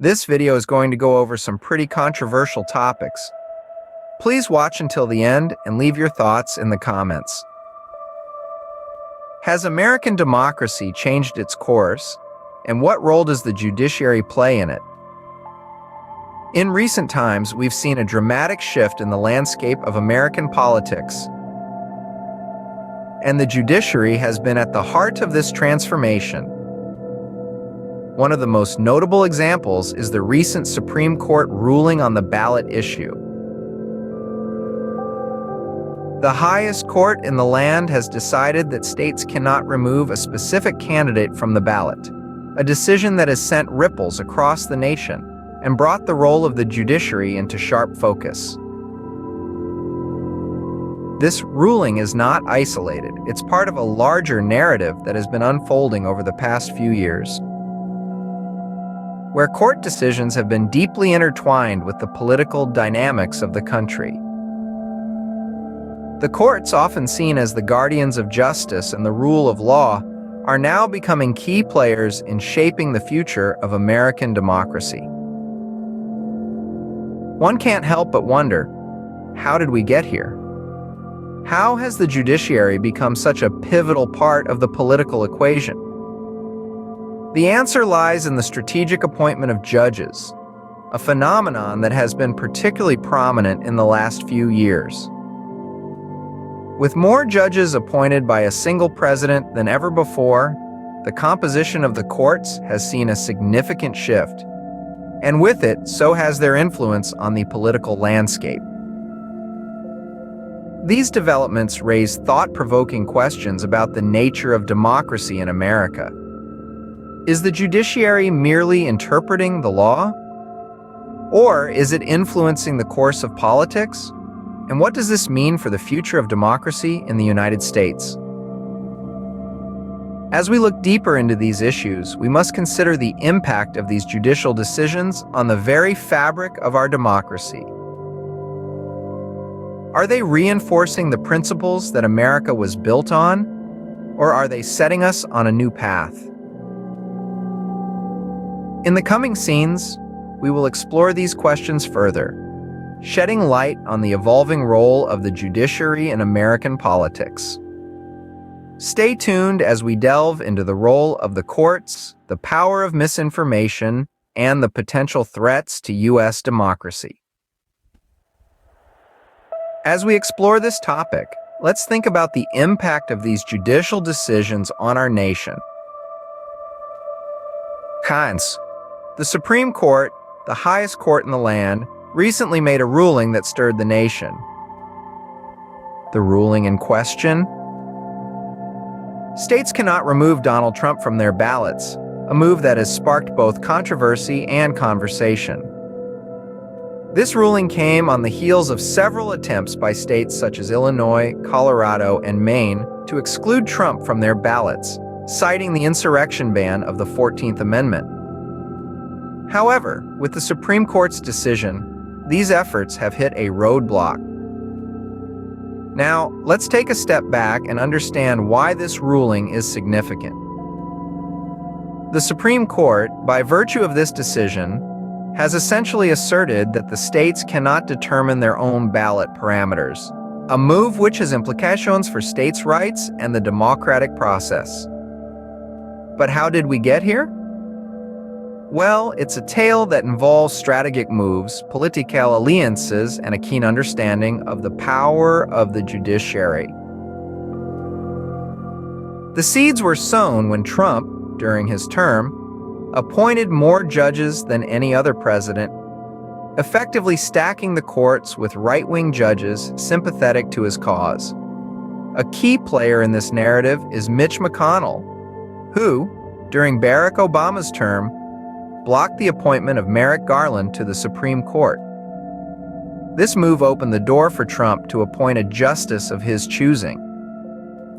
This video is going to go over some pretty controversial topics. Please watch until the end and leave your thoughts in the comments. Has American democracy changed its course, and what role does the judiciary play in it? In recent times, we've seen a dramatic shift in the landscape of American politics, and the judiciary has been at the heart of this transformation. One of the most notable examples is the recent Supreme Court ruling on the ballot issue. The highest court in the land has decided that states cannot remove a specific candidate from the ballot, a decision that has sent ripples across the nation and brought the role of the judiciary into sharp focus. This ruling is not isolated. It's part of a larger narrative that has been unfolding over the past few years, where court decisions have been deeply intertwined with the political dynamics of the country. The courts, often seen as the guardians of justice and the rule of law, are now becoming key players in shaping the future of American democracy. One can't help but wonder, how did we get here? How has the judiciary become such a pivotal part of the political equation? The answer lies in the strategic appointment of judges, a phenomenon that has been particularly prominent in the last few years. With more judges appointed by a single president than ever before, the composition of the courts has seen a significant shift, and with it, so has their influence on the political landscape. These developments raise thought-provoking questions about the nature of democracy in America. Is the judiciary merely interpreting the law? Or is it influencing the course of politics? And what does this mean for the future of democracy in the United States? As we look deeper into these issues, we must consider the impact of these judicial decisions on the very fabric of our democracy. Are they reinforcing the principles that America was built on, or are they setting us on a new path? In the coming scenes, we will explore these questions further, shedding light on the evolving role of the judiciary in American politics. Stay tuned as we delve into the role of the courts, the power of misinformation, and the potential threats to U.S. democracy. As we explore this topic, let's think about the impact of these judicial decisions on our nation. Cons. The Supreme Court, the highest court in the land, recently made a ruling that stirred the nation. The ruling in question? States cannot remove Donald Trump from their ballots, a move that has sparked both controversy and conversation. This ruling came on the heels of several attempts by states such as Illinois, Colorado, and Maine to exclude Trump from their ballots, citing the insurrection ban of the 14th Amendment. However, with the Supreme Court's decision, these efforts have hit a roadblock. Now, let's take a step back and understand why this ruling is significant. The Supreme Court, by virtue of this decision, has essentially asserted that the states cannot determine their own ballot parameters, a move which has implications for states' rights and the democratic process. But how did we get here? Well, it's a tale that involves strategic moves, political alliances, and a keen understanding of the power of the judiciary. The seeds were sown when Trump, during his term, appointed more judges than any other president, effectively stacking the courts with right-wing judges sympathetic to his cause. A key player in this narrative is Mitch McConnell, who, during Barack Obama's term, blocked the appointment of Merrick Garland to the Supreme Court. This move opened the door for Trump to appoint a justice of his choosing,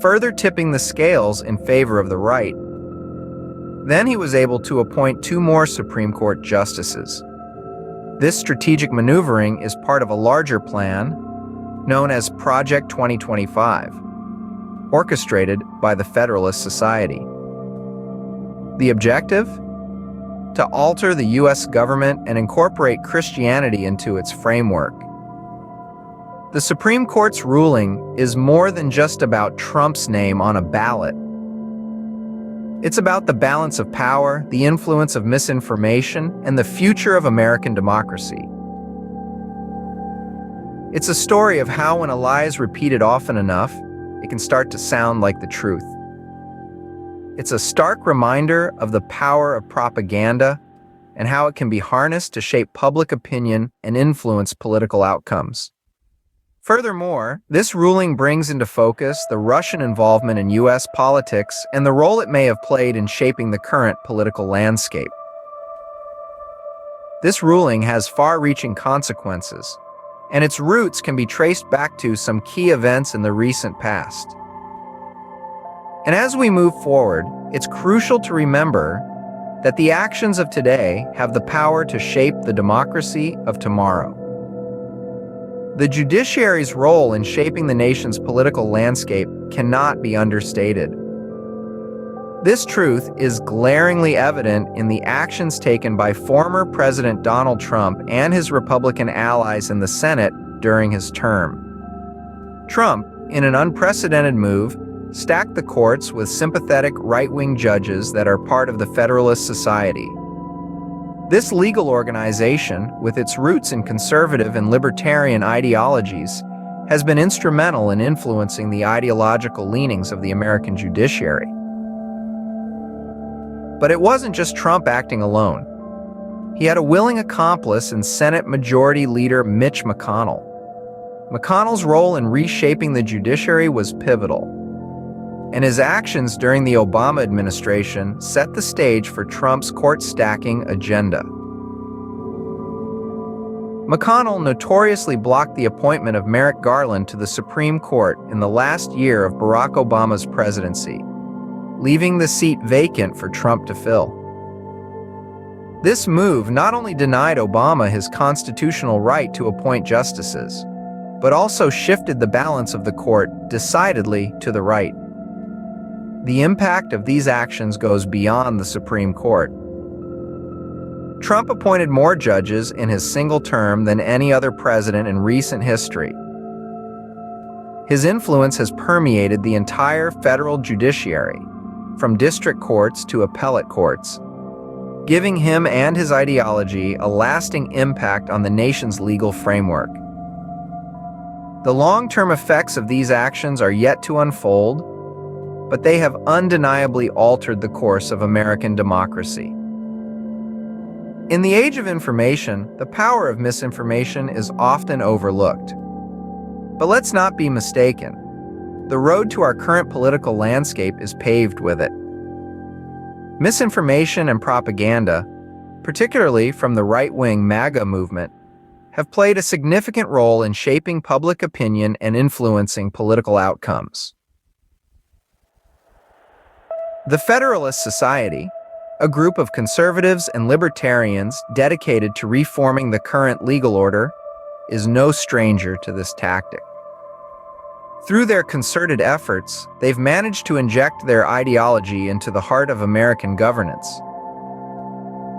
further tipping the scales in favor of the right. Then he was able to appoint 2 more Supreme Court justices. This strategic maneuvering is part of a larger plan known as Project 2025, orchestrated by the Federalist Society. The objective? to alter the U.S. government and incorporate Christianity into its framework. The Supreme Court's ruling is more than just about Trump's name on a ballot. It's about the balance of power, the influence of misinformation, and the future of American democracy. It's a story of how when a lie is repeated often enough, it can start to sound like the truth. It's a stark reminder of the power of propaganda and how it can be harnessed to shape public opinion and influence political outcomes. Furthermore, this ruling brings into focus the Russian involvement in U.S. politics and the role it may have played in shaping the current political landscape. This ruling has far-reaching consequences, and its roots can be traced back to some key events in the recent past. And as we move forward, it's crucial to remember that the actions of today have the power to shape the democracy of tomorrow. The judiciary's role in shaping the nation's political landscape cannot be understated. This truth is glaringly evident in the actions taken by former President Donald Trump and his Republican allies in the Senate during his term. Trump, in an unprecedented move, stacked the courts with sympathetic right-wing judges that are part of the Federalist Society. This legal organization, with its roots in conservative and libertarian ideologies, has been instrumental in influencing the ideological leanings of the American judiciary. But it wasn't just Trump acting alone. He had a willing accomplice in Senate Majority Leader Mitch McConnell. McConnell's role in reshaping the judiciary was pivotal, and his actions during the Obama administration set the stage for Trump's court-stacking agenda. McConnell notoriously blocked the appointment of Merrick Garland to the Supreme Court in the last year of Barack Obama's presidency, leaving the seat vacant for Trump to fill. This move not only denied Obama his constitutional right to appoint justices, but also shifted the balance of the court decidedly to the right. The impact of these actions goes beyond the Supreme Court. Trump appointed more judges in his single term than any other president in recent history. His influence has permeated the entire federal judiciary, from district courts to appellate courts, giving him and his ideology a lasting impact on the nation's legal framework. The long-term effects of these actions are yet to unfold, but they have undeniably altered the course of American democracy. In the age of information, the power of misinformation is often overlooked. But let's not be mistaken. The road to our current political landscape is paved with it. Misinformation and propaganda, particularly from the right-wing MAGA movement, have played a significant role in shaping public opinion and influencing political outcomes. The Federalist Society, a group of conservatives and libertarians dedicated to reforming the current legal order, is no stranger to this tactic. Through their concerted efforts, they've managed to inject their ideology into the heart of American governance.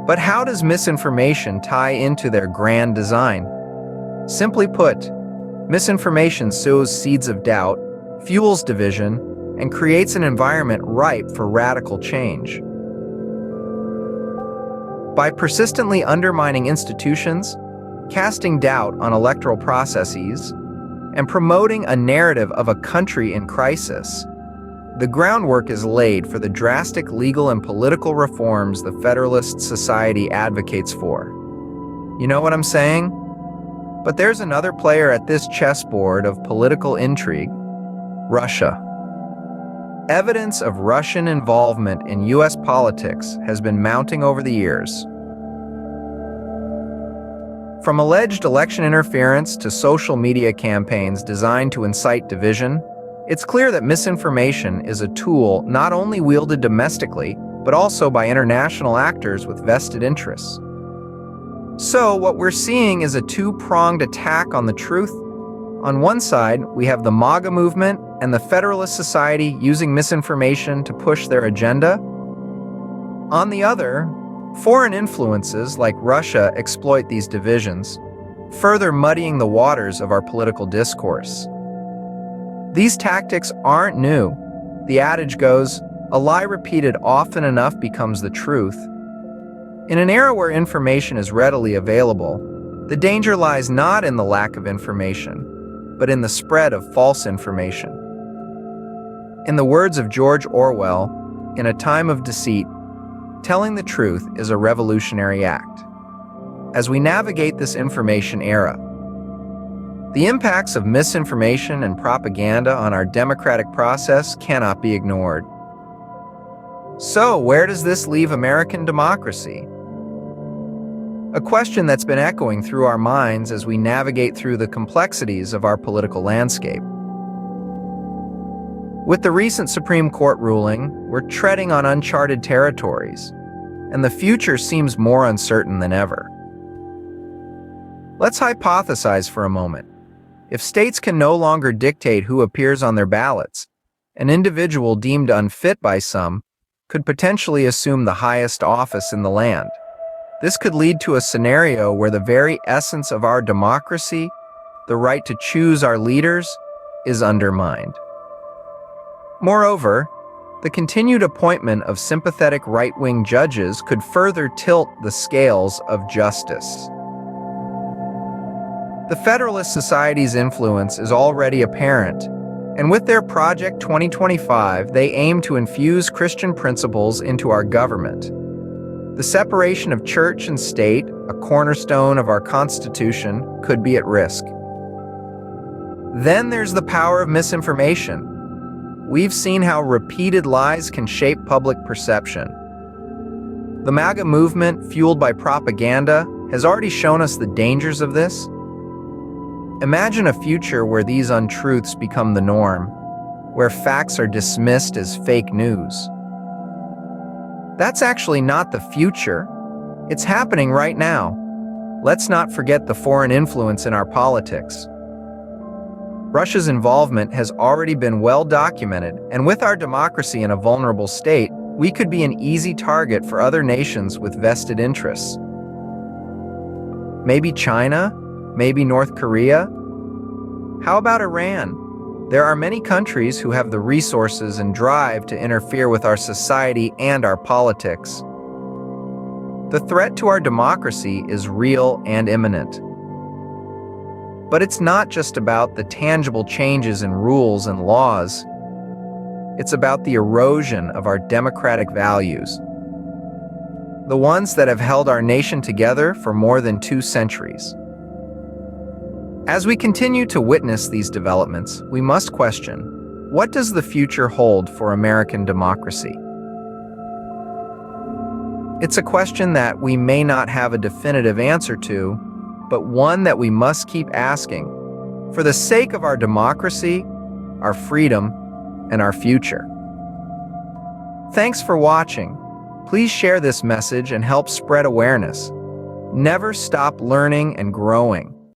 But how does misinformation tie into their grand design? Simply put, misinformation sows seeds of doubt, fuels division, and creates an environment ripe for radical change. By persistently undermining institutions, casting doubt on electoral processes, and promoting a narrative of a country in crisis, the groundwork is laid for the drastic legal and political reforms the Federalist Society advocates for. You know what I'm saying? But there's another player at this chessboard of political intrigue: Russia. Evidence of Russian involvement in U.S. politics has been mounting over the years. From alleged election interference to social media campaigns designed to incite division, it's clear that misinformation is a tool not only wielded domestically, but also by international actors with vested interests. So what we're seeing is a two-pronged attack on the truth. On one side, we have the MAGA movement and the Federalist Society using misinformation to push their agenda. On the other, Foreign influences like Russia exploit these divisions, further muddying the waters of our political discourse. These tactics aren't new. The adage goes, "A lie repeated often enough becomes the truth." In an era where information is readily available, the danger lies not in the lack of information, but in the spread of false information. In the words of George Orwell, "In a time of deceit, telling the truth is a revolutionary act." As we navigate this information era, the impacts of misinformation and propaganda on our democratic process cannot be ignored. So, where does this leave American democracy? A question that's been echoing through our minds as we navigate through the complexities of our political landscape. With the recent Supreme Court ruling, we're treading on uncharted territories, and the future seems more uncertain than ever. Let's hypothesize for a moment. If states can no longer dictate who appears on their ballots, an individual deemed unfit by some could potentially assume the highest office in the land. This could lead to a scenario where the very essence of our democracy, the right to choose our leaders, is undermined. Moreover, the continued appointment of sympathetic right-wing judges could further tilt the scales of justice. The Federalist Society's influence is already apparent, and with their Project 2025, they aim to infuse Christian principles into our government. The separation of church and state, a cornerstone of our Constitution, could be at risk. Then there's the power of misinformation. We've seen how repeated lies can shape public perception. The MAGA movement, fueled by propaganda, has already shown us the dangers of this. Imagine a future where these untruths become the norm, where facts are dismissed as fake news. That's actually not the future. It's happening right now. Let's not forget the foreign influence in our politics. Russia's involvement has already been well documented, and with our democracy in a vulnerable state, we could be an easy target for other nations with vested interests. Maybe China? Maybe North Korea? How about Iran? There are many countries who have the resources and drive to interfere with our society and our politics. The threat to our democracy is real and imminent. But it's not just about the tangible changes in rules and laws. It's about the erosion of our democratic values, the ones that have held our nation together for more than 2 centuries. As we continue to witness these developments, we must question, what does the future hold for American democracy? It's a question that we may not have a definitive answer to, but one that we must keep asking for the sake of our democracy, our freedom, and our future. Thanks for watching. Please share this message and help spread awareness. Never stop learning and growing.